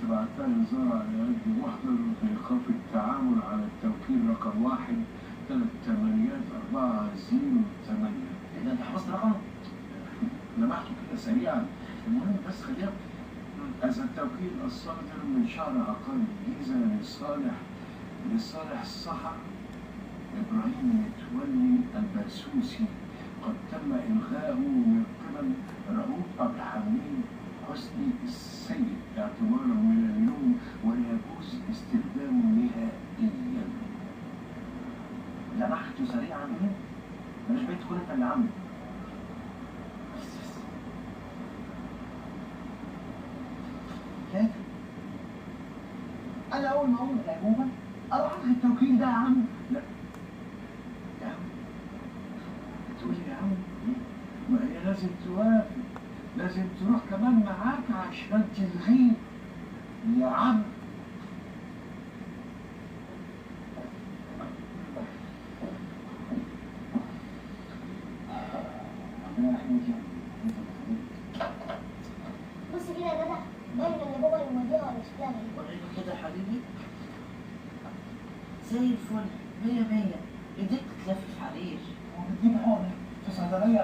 بعتها لزارع على قد محضر بإيقاف التعامل على التوكيل رقم 1 384008. إذا أنت حفظت رقمه؟ لمحته كده سريعا. المهم بس خليها هذا التوكيل الصادر من شهر عقار الجيزة لصالح الصحر إبراهيم متولي البرسوسي، قد تم إلغاؤه من قبل رؤوف عبد الحميد حسني السيد اعتبارا من اليوم، ويجوز استخدامه نهائيا. لمحته سريعا كده؟ مش بعيد تكون أنت اللي عامله. كده أنا أول ما أقول العموما أروح ألغي التوكيل ده يا عم. لا يا عم، تقول لي يا عم ما هي لازم توافق، لازم تروح كمان معاك عشان تلغيه يا عم. ربنا يرحمك يا عم. بص كده يا جدع، باين ان بابا المذيع ولا شكلها غريب. وريني كده يا حبيبي. زي الفل، 100 100. ايديك تتلف في حرير. هو بتجيب حقنة في صيدلية